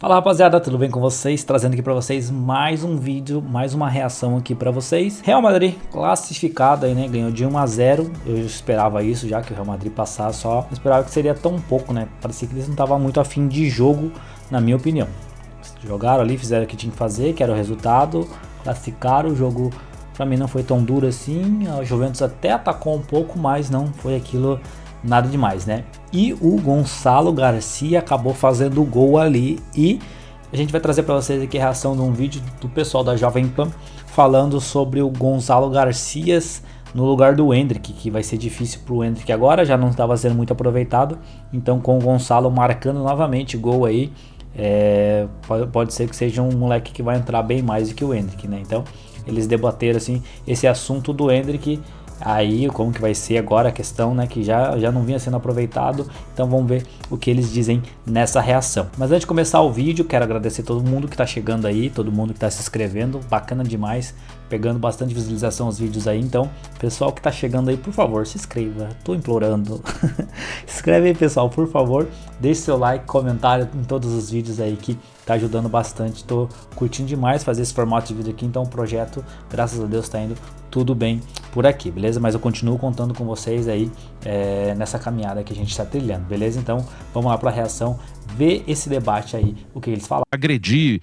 Fala rapaziada, tudo bem com vocês? Trazendo aqui pra vocês mais um vídeo, mais uma reação aqui pra vocês. Real Madrid classificado aí, né? Ganhou de 1-0. Eu esperava isso, já que o Real Madrid passar só. Não esperava que seria tão pouco, né? Parecia que eles não estavam muito afim de jogo, na minha opinião. Jogaram ali, fizeram o que tinha que fazer, que era o resultado. Classificaram, o jogo pra mim não foi tão duro assim. A Juventus até atacou um pouco, mas não foi aquilo... nada demais, né? E o Gonçalo Garcia acabou fazendo o gol ali. E a gente vai trazer para vocês aqui a reação de um vídeo do pessoal da Jovem Pan falando sobre o Gonçalo Garcia no lugar do Endrick, que vai ser difícil para o Endrick agora, já não estava sendo muito aproveitado. Então com o Gonçalo marcando novamente gol aí, pode ser que seja um moleque que vai entrar bem mais do que o Endrick, né? Então eles debateram assim esse assunto do Endrick. Aí como que vai ser agora a questão, né, que já não vinha sendo aproveitado. Então vamos ver o que eles dizem nessa reação. Mas antes de começar o vídeo, quero agradecer todo mundo que tá chegando aí, todo mundo que tá se inscrevendo, bacana demais, pegando bastante visualização os vídeos aí. Então pessoal que tá chegando aí, por favor, se inscreva, tô implorando. Se inscreve aí pessoal, por favor, deixe seu like, comentário em todos os vídeos aí que tá ajudando bastante. Tô curtindo demais fazer esse formato de vídeo aqui, então o projeto, graças a Deus, tá indo tudo bem por aqui, beleza? Mas eu continuo contando com vocês aí nessa caminhada que a gente está trilhando, beleza? Então vamos lá para a reação, ver esse debate aí, o que eles falam. Agredir,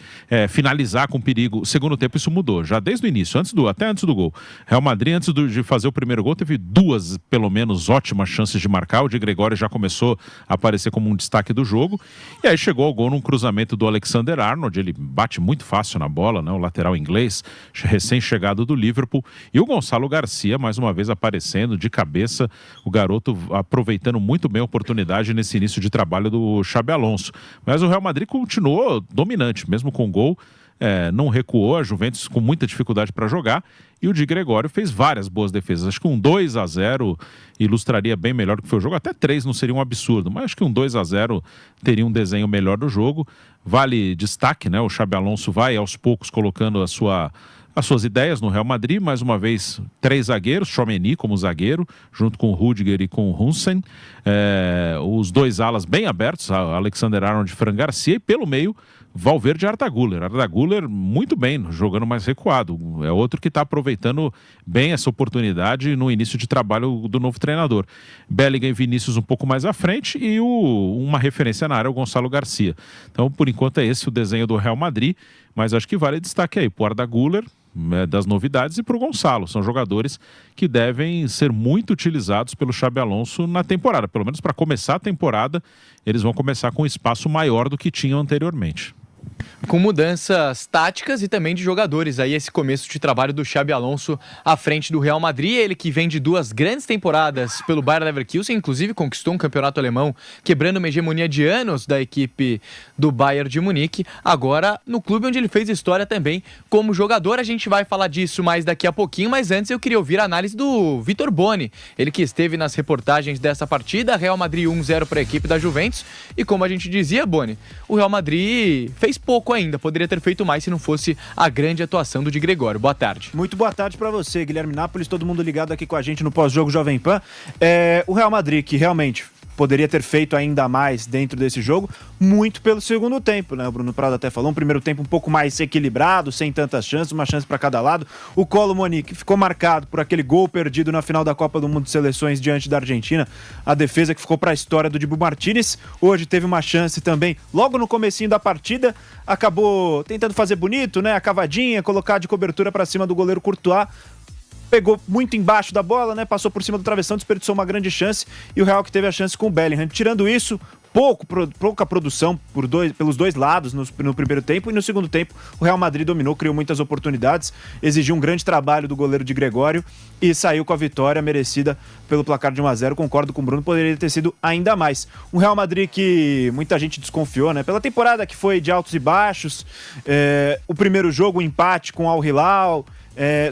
finalizar com perigo. Segundo tempo isso mudou, já desde o início, até antes do gol. Real Madrid, antes de fazer o primeiro gol, teve duas, pelo menos, ótimas chances de marcar. O de Gregório já começou a aparecer como um destaque do jogo. E aí chegou ao gol num cruzamento do Alexander-Arnold. Ele bate muito fácil na bola, né? O lateral inglês, recém-chegado do Liverpool. E o Gonçalo Garcia, mais uma vez, aparecendo de cabeça. O garoto aproveitando muito bem a oportunidade nesse início de trabalho do Xabi Alonso. Mas o Real Madrid continuou dominante, mesmo com gol, não recuou, a Juventus com muita dificuldade para jogar, e o Di Gregório fez várias boas defesas. Acho que um 2-0 ilustraria bem melhor do que foi o jogo, até 3 não seria um absurdo, mas acho que um 2-0 teria um desenho melhor do jogo. Vale destaque, né? O Xabi Alonso vai aos poucos colocando as suas ideias no Real Madrid, mais uma vez 3 zagueiros, Tchouaméni como zagueiro, junto com o Rudiger e com o Huijsen, os 2 alas bem abertos, Alexander-Arnold e Fran Garcia, e pelo meio Valverde e Arda Güler muito bem, jogando mais recuado, é outro que está aproveitando bem essa oportunidade no início de trabalho do novo treinador. Bellingham e Vinícius um pouco mais à frente e uma referência na área, o Gonçalo Garcia. Então, por enquanto é esse o desenho do Real Madrid, mas acho que vale destaque aí, para o Arda Güler, das novidades, e para o Gonçalo. São jogadores que devem ser muito utilizados pelo Xabi Alonso na temporada, pelo menos para começar a temporada, eles vão começar com um espaço maior do que tinham anteriormente. Com mudanças táticas e também de jogadores. Aí esse começo de trabalho do Xabi Alonso à frente do Real Madrid, ele que vem de 2 grandes temporadas pelo Bayer Leverkusen, inclusive conquistou um campeonato alemão, quebrando uma hegemonia de anos da equipe do Bayern de Munique, agora no clube onde ele fez história também como jogador. A gente vai falar disso mais daqui a pouquinho, mas antes eu queria ouvir a análise do Vitor Boni, ele que esteve nas reportagens dessa partida. Real Madrid 1-0 para a equipe da Juventus, e como a gente dizia, Boni, o Real Madrid fez pouco ainda, poderia ter feito mais se não fosse a grande atuação do Di Gregório. Boa tarde. Muito boa tarde para você, Guilherme Nápoles, todo mundo ligado aqui com a gente no pós-jogo Jovem Pan. O Real Madrid, que realmente poderia ter feito ainda mais dentro desse jogo, muito pelo segundo tempo, né? O Bruno Prado até falou, um primeiro tempo um pouco mais equilibrado, sem tantas chances, uma chance para cada lado. O Kolo Muani, que ficou marcado por aquele gol perdido na final da Copa do Mundo de Seleções diante da Argentina, a defesa que ficou para a história do Dibu Martínez. Hoje teve uma chance também, logo no comecinho da partida, acabou tentando fazer bonito, né? A cavadinha, colocar de cobertura para cima do goleiro Courtois. Pegou muito embaixo da bola, né? Passou por cima do travessão, desperdiçou uma grande chance, e o Real que teve a chance com o Bellingham. Tirando isso, pouca produção pelos dois lados no primeiro tempo, e no segundo tempo o Real Madrid dominou, criou muitas oportunidades, exigiu um grande trabalho do goleiro Di Gregório e saiu com a vitória merecida pelo placar de 1-0. Concordo com o Bruno, poderia ter sido ainda mais. Um Real Madrid que muita gente desconfiou, né? Pela temporada que foi de altos e baixos, o primeiro jogo, o empate com o Al Hilal,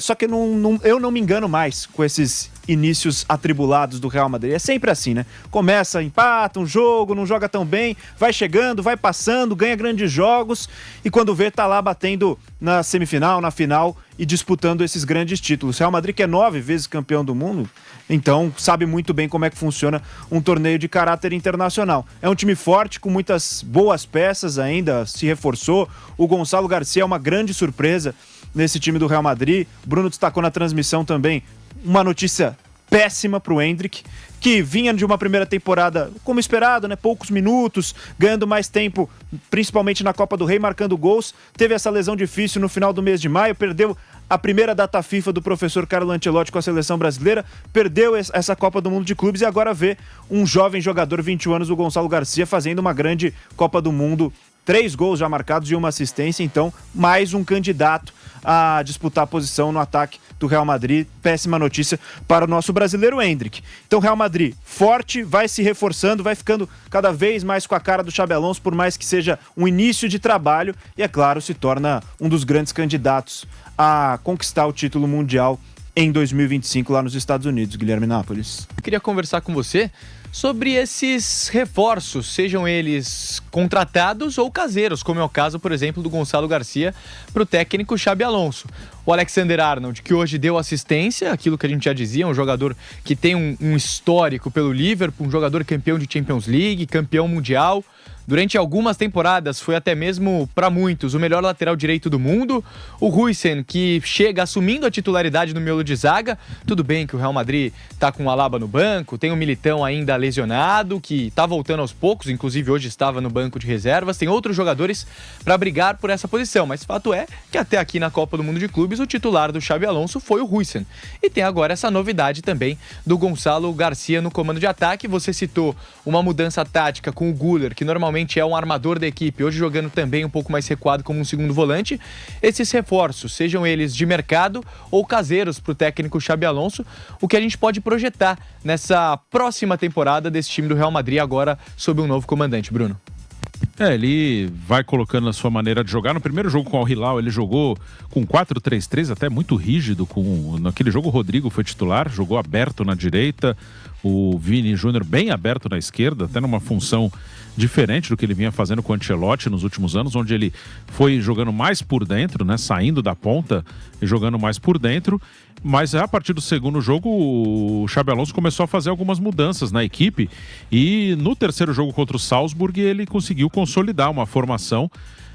Só que eu não me engano mais com esses inícios atribulados do Real Madrid. É sempre assim, né? Começa, empata um jogo, não joga tão bem, vai chegando, vai passando, ganha grandes jogos e quando vê tá lá batendo na semifinal, na final e disputando esses grandes títulos. Real Madrid que é 9 vezes campeão do mundo, então sabe muito bem como é que funciona um torneio de caráter internacional. É um time forte, com muitas boas peças ainda, se reforçou. O Gonçalo Garcia é uma grande surpresa nesse time do Real Madrid. Bruno destacou na transmissão também uma notícia péssima para o Endrick, que vinha de uma primeira temporada, como esperado, né? Poucos minutos, ganhando mais tempo, principalmente na Copa do Rei, marcando gols. Teve essa lesão difícil no final do mês de maio, perdeu a primeira data FIFA do professor Carlo Ancelotti com a seleção brasileira, perdeu essa Copa do Mundo de Clubes e agora vê um jovem jogador, 21 anos, o Gonçalo Garcia, fazendo uma grande Copa do Mundo. 3 gols já marcados e uma assistência, então mais um candidato a disputar a posição no ataque do Real Madrid. Péssima notícia para o nosso brasileiro Endrick. Então Real Madrid forte, vai se reforçando, vai ficando cada vez mais com a cara do Xabi Alonso, por mais que seja um início de trabalho e, é claro, se torna um dos grandes candidatos a conquistar o título mundial em 2025 lá nos Estados Unidos. Guilherme Nápoles. Eu queria conversar com você sobre esses reforços, sejam eles contratados ou caseiros, como é o caso, por exemplo, do Gonçalo Garcia para o técnico Xabi Alonso. O Alexander-Arnold, que hoje deu assistência, aquilo que a gente já dizia, um jogador que tem um histórico pelo Liverpool, um jogador campeão de Champions League, campeão mundial. Durante algumas temporadas foi até mesmo, para muitos, o melhor lateral direito do mundo. O Huijsen, que chega assumindo a titularidade no miolo de zaga. Tudo bem que o Real Madrid tá com o Alaba no banco, tem o Militão ainda lesionado, que tá voltando aos poucos, inclusive hoje estava no banco de reservas. Tem outros jogadores para brigar por essa posição, mas fato é que até aqui na Copa do Mundo de Clubes o titular do Xabi Alonso foi o Huijsen. E tem agora essa novidade também do Gonçalo Garcia no comando de ataque. Você citou uma mudança tática com o Güler, que normalmente é um armador da equipe, hoje jogando também um pouco mais recuado como um segundo volante. Esses reforços, sejam eles de mercado ou caseiros para o técnico Xabi Alonso, o que a gente pode projetar nessa próxima temporada desse time do Real Madrid agora sob um novo comandante, Bruno? Ele vai colocando a sua maneira de jogar. No primeiro jogo com o Al Hilal, ele jogou com 4-3-3, até muito rígido. Naquele jogo o Rodrigo foi titular, jogou aberto na direita, o Vini Júnior bem aberto na esquerda, até numa função diferente do que ele vinha fazendo com o Ancelotti nos últimos anos, onde ele foi jogando mais por dentro, né, saindo da ponta e jogando mais por dentro. Mas a partir do segundo jogo, o Xabi Alonso começou a fazer algumas mudanças na equipe e no terceiro jogo contra o Salzburg ele conseguiu consolidar uma formação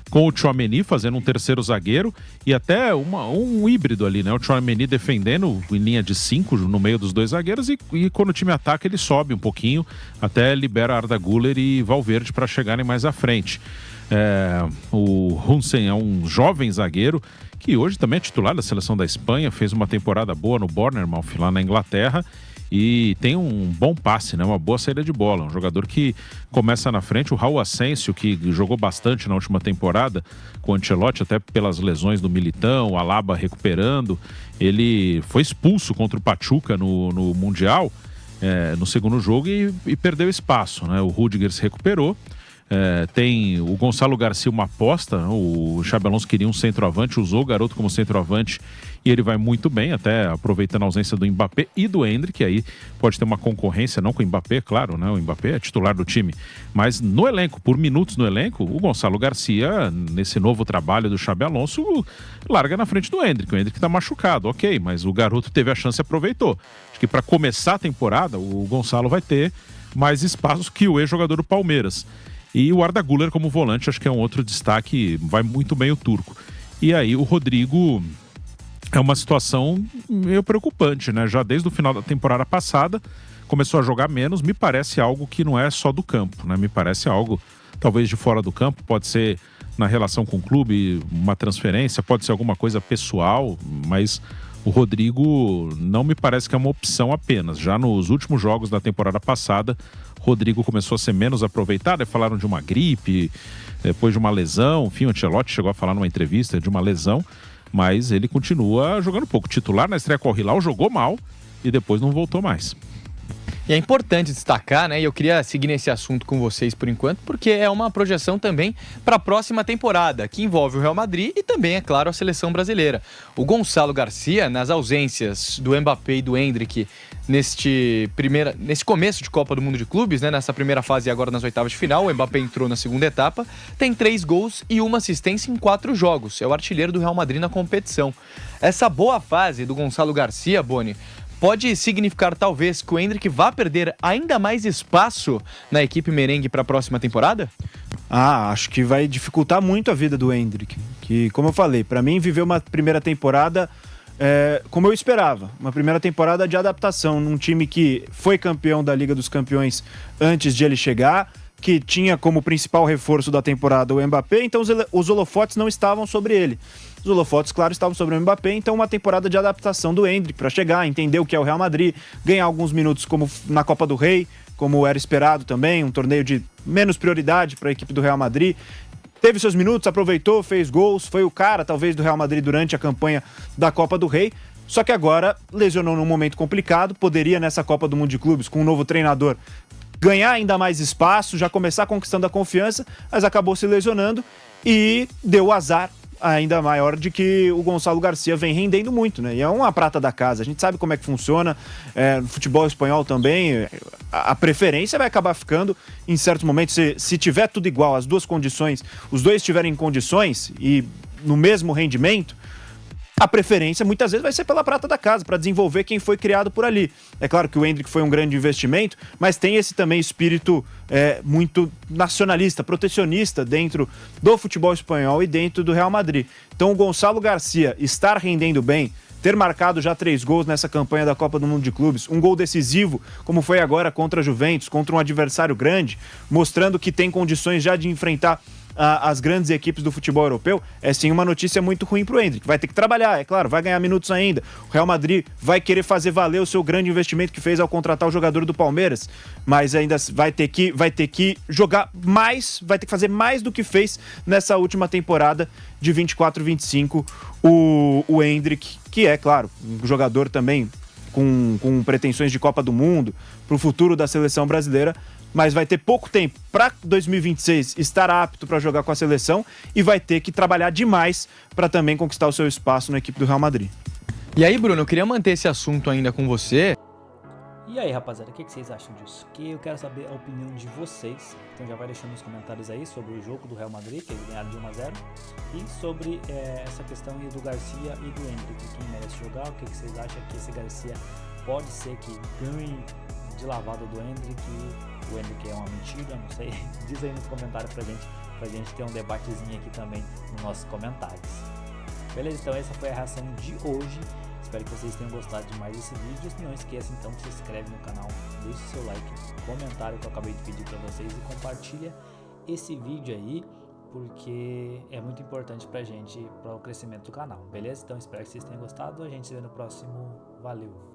com o Tchouaméni fazendo um terceiro zagueiro e até um híbrido ali, né? O Tchouaméni defendendo em linha de 5 no meio dos dois zagueiros e quando o time ataca ele sobe um pouquinho, até libera Arda Güler e Valverde para chegarem mais à frente. O Huijsen é um jovem zagueiro que hoje também é titular da seleção da Espanha, fez uma temporada boa no Bournemouth lá na Inglaterra e tem um bom passe, né? Uma boa saída de bola, um jogador que começa na frente. O Raul Asensio, que jogou bastante na última temporada com o Ancelotti, até pelas lesões do Militão, o Alaba recuperando, ele foi expulso contra o Pachuca no Mundial, no segundo jogo e perdeu espaço, né? O Rudiger se recuperou. Tem o Gonçalo Garcia, uma aposta, o Xabi Alonso queria um centroavante, usou o garoto como centroavante e ele vai muito bem, até aproveitando a ausência do Mbappé e do Endrick, aí pode ter uma concorrência, não com o Mbappé, claro, né? O Mbappé é titular do time, mas no elenco, por minutos no elenco, o Gonçalo Garcia, nesse novo trabalho do Xabi Alonso, larga na frente do Endrick. O Endrick tá machucado, ok, mas o garoto teve a chance e aproveitou. Acho que para começar a temporada, o Gonçalo vai ter mais espaço que o ex-jogador do Palmeiras. E o Arda Güler como volante, acho que é um outro destaque, vai muito bem o turco. E aí o Rodrigo é uma situação meio preocupante, né? Já desde o final da temporada passada, começou a jogar menos, me parece algo que não é só do campo, né? Me parece algo, talvez de fora do campo, pode ser na relação com o clube, uma transferência, pode ser alguma coisa pessoal, mas o Rodrigo não me parece que é uma opção apenas. Já nos últimos jogos da temporada passada, Rodrigo começou a ser menos aproveitado, falaram de uma gripe, depois de uma lesão, enfim, o Ancelotti chegou a falar numa entrevista de uma lesão, mas ele continua jogando pouco. Titular na estreia com o Al Hilal, jogou mal e depois não voltou mais. E é importante destacar, né? E eu queria seguir nesse assunto com vocês por enquanto, porque é uma projeção também para a próxima temporada, que envolve o Real Madrid e também, é claro, a seleção brasileira. O Gonçalo Garcia, nas ausências do Mbappé e do Endrick nesse começo de Copa do Mundo de Clubes, né? Nessa primeira fase e agora nas oitavas de final, o Mbappé entrou na segunda etapa, tem 3 gols e 1 assistência em 4 jogos. É o artilheiro do Real Madrid na competição. Essa boa fase do Gonçalo Garcia, Boni, pode significar talvez que o Endrick vá perder ainda mais espaço na equipe merengue para a próxima temporada? Acho que vai dificultar muito a vida do Endrick, que, como eu falei, para mim viveu uma primeira temporada como eu esperava, uma primeira temporada de adaptação num time que foi campeão da Liga dos Campeões antes de ele chegar, que tinha como principal reforço da temporada o Mbappé, então os holofotes não estavam sobre ele. Os holofotes, claro, estavam sobre o Mbappé, então uma temporada de adaptação do Endrick para chegar, entender o que é o Real Madrid, ganhar alguns minutos como na Copa do Rei, como era esperado também, um torneio de menos prioridade para a equipe do Real Madrid. Teve seus minutos, aproveitou, fez gols, foi o cara talvez do Real Madrid durante a campanha da Copa do Rei, só que agora lesionou num momento complicado, poderia nessa Copa do Mundo de Clubes, com um novo treinador, ganhar ainda mais espaço, já começar conquistando a confiança, mas acabou se lesionando e deu o azar ainda maior de que o Gonçalo Garcia vem rendendo muito, né? E é uma prata da casa, a gente sabe como é que funciona, no futebol espanhol também, a preferência vai acabar ficando em certos momentos, se tiver tudo igual, as duas condições, os dois estiverem em condições e no mesmo rendimento, a preferência muitas vezes vai ser pela prata da casa, para desenvolver quem foi criado por ali. É claro que o Endrick foi um grande investimento, mas tem esse também espírito muito nacionalista, protecionista dentro do futebol espanhol e dentro do Real Madrid. Então o Gonçalo Garcia estar rendendo bem, ter marcado já 3 gols nessa campanha da Copa do Mundo de Clubes, um gol decisivo, como foi agora contra a Juventus, contra um adversário grande, mostrando que tem condições já de enfrentar as grandes equipes do futebol europeu, é sim uma notícia muito ruim pro Endrick. Vai ter que trabalhar, é claro, vai ganhar minutos ainda. O Real Madrid vai querer fazer valer o seu grande investimento que fez ao contratar o jogador do Palmeiras, mas ainda vai ter que jogar mais, vai ter que fazer mais do que fez nessa última temporada de 24-25 o Endrick, que é, claro, um jogador também com pretensões de Copa do Mundo, pro futuro da seleção brasileira, mas vai ter pouco tempo para 2026 estar apto para jogar com a seleção e vai ter que trabalhar demais para também conquistar o seu espaço na equipe do Real Madrid. E aí, Bruno, eu queria manter esse assunto ainda com você. E aí, rapaziada, o que vocês acham disso? Que eu quero saber a opinião de vocês. Então já vai deixando nos comentários aí sobre o jogo do Real Madrid, que eles ganharam de 1-0, e sobre essa questão aí do Garcia e do Endrick, quem merece jogar, o que vocês acham que esse Garcia pode ser que ganhe de lavada do Endrick, o Endrick é uma mentira, não sei. Diz aí nos comentários pra gente ter um debatezinho aqui também nos nossos comentários. Beleza? Então essa foi a reação de hoje. Espero que vocês tenham gostado de mais desse vídeo. Não esqueça então que se inscreve no canal, deixe seu like, comentário que eu acabei de pedir pra vocês e compartilha esse vídeo aí, porque é muito importante pra gente, para o crescimento do canal, beleza? Então espero que vocês tenham gostado. A gente se vê no próximo. Valeu!